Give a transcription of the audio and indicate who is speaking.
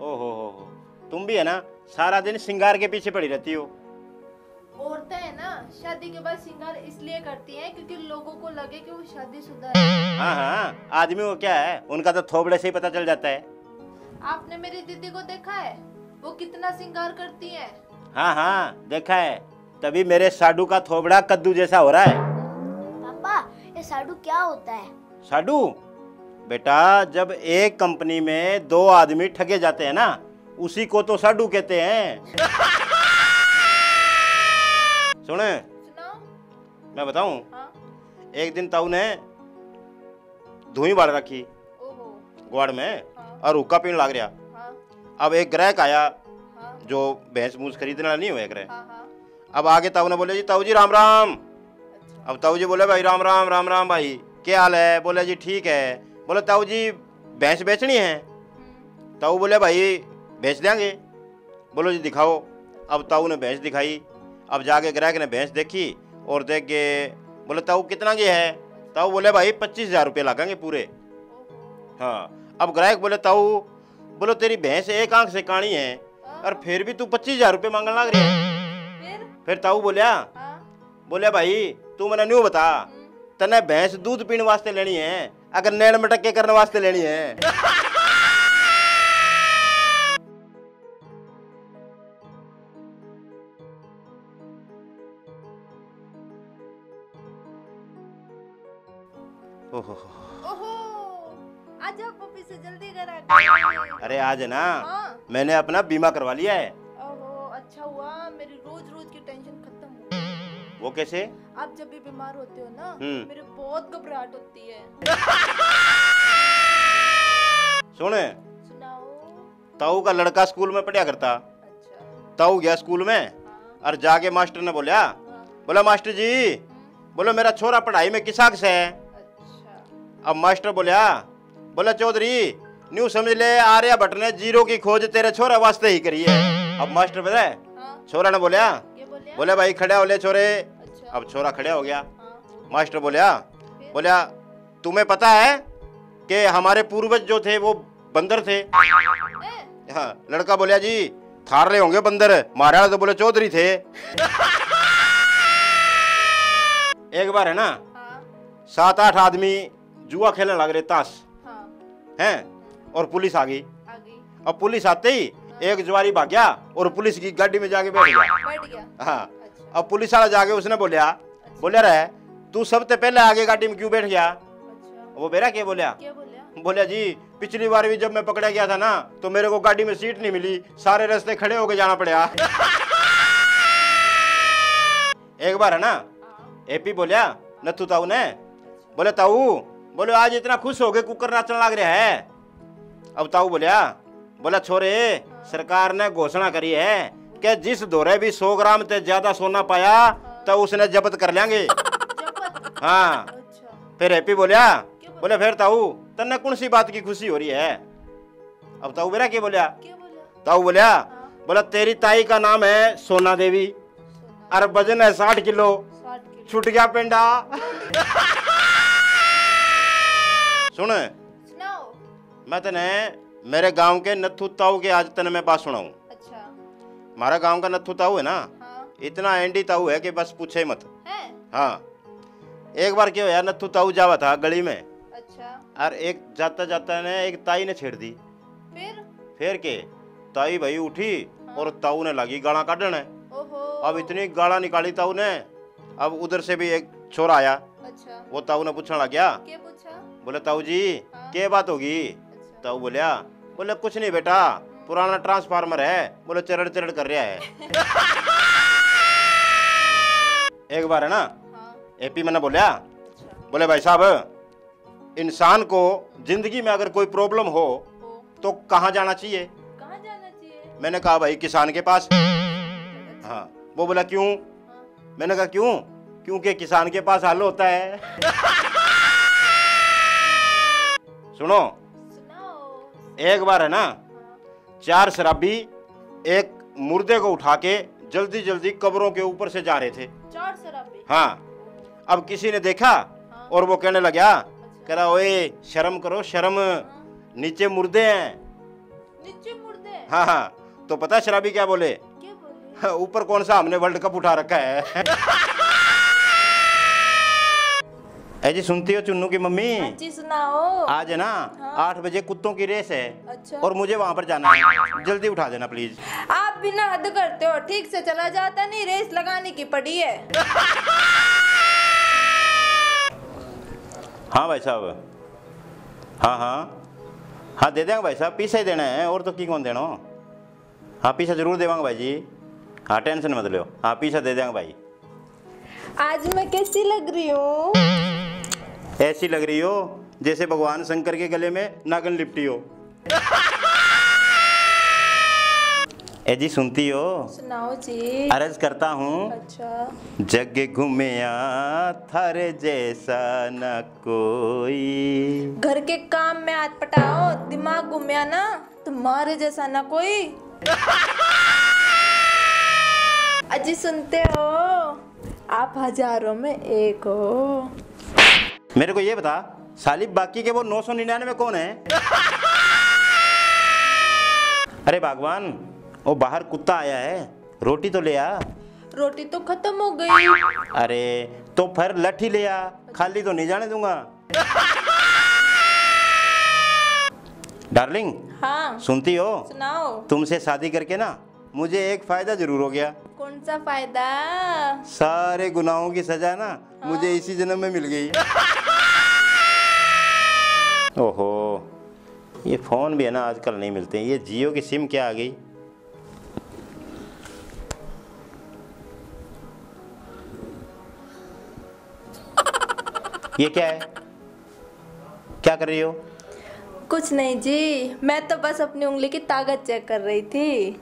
Speaker 1: ओहो हो, तुम भी है ना सारा दिन श्रृंगार के पीछे पड़ी रहती हो।
Speaker 2: औरतें है ना शादी के बाद श्रृंगार इसलिए करती हैं क्योंकि लोगों को लगे कि वो शादीशुदा है।
Speaker 1: हाँ हाँ, आदमी को क्या है, उनका तो थोबड़े से ही पता चल जाता है।
Speaker 2: आपने मेरी दीदी को देखा है, वो कितना श्रृंगार करती है।
Speaker 1: हाँ हाँ देखा है, तभी मेरे साडू का थोबड़ा कद्दू जैसा हो रहा है।
Speaker 3: पापा ये साडू क्या होता है?
Speaker 1: साडू बेटा, जब एक कंपनी में दो आदमी ठगे जाते हैं ना, उसी को तो साडू कहते हैं। सुने,
Speaker 2: सुनाओ।
Speaker 1: मैं बताऊं,
Speaker 2: हाँ?
Speaker 1: एक दिन ताऊ ने धुई बाढ़ रखी
Speaker 2: ओहो।
Speaker 1: ग्वाड़ में,
Speaker 2: हाँ।
Speaker 1: और हुक्का पीने लग रहा।
Speaker 2: हाँ।
Speaker 1: अब एक ग्राहक आया,
Speaker 2: हाँ।
Speaker 1: जो भैंस मूस खरीदने वाला नहीं हुआ ग्राहक।
Speaker 2: हाँ। हाँ।
Speaker 1: अब आगे ताऊ ने बोले जी ताऊ जी राम राम।
Speaker 2: अच्छा।
Speaker 1: अब ताऊ जी बोले भाई राम राम राम राम भाई, क्या हाल है? बोले जी ठीक है। बोले ताऊ जी भैंस बेचनी है? ताऊ बोले भाई बेच देंगे। बोलो जी दिखाओ। अब ताऊ ने भैंस दिखाई। अब जाके ग्राहक ने भैंस देखी और देख के बोले ताऊ कितना की है? ताऊ बोले भाई 25,000 रुपये लगेंगे पूरे। हाँ। अब ग्राहक बोले ताऊ, बोलो तेरी भैंस एक आंख से काणी है और फिर भी तू 25,000 रुपये मांगने लग रही है। फिर ताऊ बोलिया, बोले भाई तू मैंने न्यू बता, तने भैंस दूध पीने वास्ते लेनी है अगर नैन मटके करने वास्ते लेनी है? ओहो,
Speaker 2: आज आप ऑफिस से जल्दी घर आ गए।
Speaker 1: अरे आज है ना,
Speaker 2: हाँ।
Speaker 1: मैंने अपना बीमा करवा लिया है।
Speaker 2: ओहो, अच्छा हुआ, मेरी रोज रोज की टेंशन खत्म हो गई।
Speaker 1: वो कैसे?
Speaker 2: आप जब भी बीमार होते हो ना, मेरे बहुत घबराहट होती है।
Speaker 1: सुने,
Speaker 2: सुनाओ।
Speaker 1: ताऊ का लड़का स्कूल में पढ़ा करता।
Speaker 2: अच्छा।
Speaker 1: ताऊ गया स्कूल में।
Speaker 2: हाँ।
Speaker 1: और जाके मास्टर ने बोला, बोला मास्टर जी, बोलो मेरा छोरा पढ़ाई में किसाक से है।
Speaker 2: अच्छा।
Speaker 1: अब मास्टर बोला चौधरी न्यू समझ ले, आर्यभट्ट ने जीरो की खोज तेरे छोरा वास्ते ही करी है। अब मास्टर पता है,
Speaker 2: हाँ।
Speaker 1: छोरा ने बोला, बोले भाई खड़ा हो ले छोरे।
Speaker 2: अच्छा।
Speaker 1: अब छोरा खड़ा हो गया।
Speaker 2: हाँ।
Speaker 1: मास्टर बोला तुम्हें पता है कि हमारे पूर्वज जो थे वो बंदर थे? हाँ। लड़का बोलिया जी थार रहे होंगे बंदर, महाराज तो बोले चौधरी थे। एक बार है ना,
Speaker 2: हाँ।
Speaker 1: 7-8 आदमी जुआ खेलने लग रहे ताश।
Speaker 2: हाँ।
Speaker 1: हैं, और पुलिस आ गई।
Speaker 2: आ गई।
Speaker 1: अब पुलिस आते ही एक जुआरी भाग गया और पुलिस की गाड़ी में जाके बैठ गया।
Speaker 2: बैठ गया।
Speaker 1: हाँ।
Speaker 2: अच्छा।
Speaker 1: अब पुलिस वाला जाके उसने बोलिया रहे तू सबसे पहले आगे गाड़ी में क्यों बैठ गया?
Speaker 2: अच्छा।
Speaker 1: वो बेरा क्या बोलिया? बोलिया जी पिछली बार भी जब मैं पकड़ा गया था ना, तो मेरे को गाड़ी में सीट नहीं मिली, सारे रास्ते खड़े होके जाना पड़ा। एक बार है ना, एपी बोलिया नथु ताऊ ने, बोले ताऊ, बोले आज इतना खुश हो गए कुकर नाचने लग रहा है। अब ताऊ बोला छोरे, सरकार ने घोषणा करी है कि जिस दौरे भी 100 ग्राम से ज्यादा सोना पाया तो उसने जब्त कर लेंगे। हाँ। फिर हैप्पी बोले फिर ताऊ तन्ने कौन सी बात की खुशी हो रही है? अब ताऊ बेरा क्या बोलिया? ताऊ बोला तेरी ताई का नाम है सोना देवी और वजन है 60 किलो। छूट गया पेंडा। सुन, मैं तने मेरे गांव के नथु ताऊ के आज तने मैं बात सुनाऊं।
Speaker 2: अच्छा।
Speaker 1: हमारा गांव का नथु ताऊ है ना,
Speaker 2: हाँ।
Speaker 1: इतना एंडी ताऊ है कि बस पूछे मत।
Speaker 2: है?
Speaker 1: हाँ। एक बार क्या हुआ, नथु ताऊ जावा था गली में।
Speaker 2: अच्छा।
Speaker 1: और एक जाता जाता ने एक ताई ने छेड़ दी। फिर के ताई भाई उठी। हाँ। और ताऊ ने लगी गाला काटने। अब इतनी गाला निकाली ताऊ ने। अब उधर से भी एक छोरा आया।
Speaker 2: अच्छा।
Speaker 1: वो ताऊ ने पूछने लग गया,
Speaker 2: क्या पूछा? बोले
Speaker 1: ताऊ जी
Speaker 2: हाँ।
Speaker 1: क्या बात होगी? अच्छा। ताऊ बोले कुछ नहीं बेटा, पुराना ट्रांसफार्मर है, बोले चरड़ चरड़ कर रहा है। एक बार है ना,
Speaker 2: हाँ।
Speaker 1: एपी मैंने बोलिया,
Speaker 2: अच्छा।
Speaker 1: बोले भाई साहब, इंसान को जिंदगी में अगर कोई प्रॉब्लम हो तो कहाँ जाना चाहिए?
Speaker 2: कहाँ जाना चाहिए?
Speaker 1: मैंने कहा भाई किसान के पास। हाँ। वो बोला क्यों? हाँ। मैंने कहा क्यों? क्योंकि किसान के पास हल होता है। सुनो, एक बार है ना, 4 शराबी एक मुर्दे को उठा के जल्दी जल्दी कब्रों के ऊपर से जा रहे थे।
Speaker 2: 4 शराबी?
Speaker 1: हाँ। अब किसी ने देखा। हाँ। और वो कहने लगा, कह रहा ओए शर्म करो शर्म। हाँ। नीचे मुर्दे हैं।
Speaker 2: नीचे मुर्दे?
Speaker 1: हाँ हाँ, तो पता है शराबी क्या बोले?
Speaker 2: क्या बोले?
Speaker 1: ऊपर कौन सा हमने वर्ल्ड कप उठा रखा है। जी सुनती हो चुन्नू की मम्मी?
Speaker 2: हाँ जी सुनाओ।
Speaker 1: आज है ना
Speaker 2: हाँ।
Speaker 1: 8 बजे कुत्तों की रेस है।
Speaker 2: अच्छा।
Speaker 1: और मुझे वहां पर जाना है, जल्दी उठा देना प्लीज।
Speaker 2: आप बिना हद करते हो, ठीक से चला जाता नहीं, रेस लगाने की पड़ी है।
Speaker 1: हाँ भाई साहब, हाँ हाँ हाँ दे देंगे भाई साहब, पीछे ही देना है और तो की कौन देना हो। हाँ पीछे जरूर देवांगे भाई जी, हाँ टेंशन मत लो, हाँ पीछे दे देंगे भाई।
Speaker 2: आज मैं कैसी लग रही हूँ?
Speaker 1: ऐसी लग रही हो जैसे भगवान शंकर के गले में नागन लिपटी हो। ए जी सुनती हो?
Speaker 2: सुनाओ जी।
Speaker 1: अर्ज करता हूँ।
Speaker 2: अच्छा।
Speaker 1: जग घूमिया थारे जैसा न कोई।
Speaker 2: घर के काम में हाथ पटाओ, दिमाग घूमिया ना, तुम्हारे जैसा ना कोई। अजी सुनते हो? आप हजारों में एक हो।
Speaker 1: मेरे को ये बता साली, बाकी के वो 999 कौन है? अरे भगवान, वो बाहर कुत्ता आया है, रोटी तो ले आ।
Speaker 2: रोटी तो खत्म हो गई।
Speaker 1: अरे तो फिर लठी ले आ, खाली तो नहीं जाने दूंगा। डार्लिंग
Speaker 2: हाँ
Speaker 1: सुनती हो?
Speaker 2: सुनाओ।
Speaker 1: तुमसे शादी करके ना मुझे एक फायदा जरूर हो गया।
Speaker 2: कौन सा फायदा?
Speaker 1: सारे गुनाहों की सजा ना मुझे इसी जन्म में मिल गई। ओहो, ये फोन भी है ना आजकल नहीं मिलते। ये जियो की सिम क्या आ गई? ये क्या है? क्या कर रही हो?
Speaker 2: कुछ नहीं जी, मैं तो बस अपनी उंगली की ताकत चेक कर रही थी।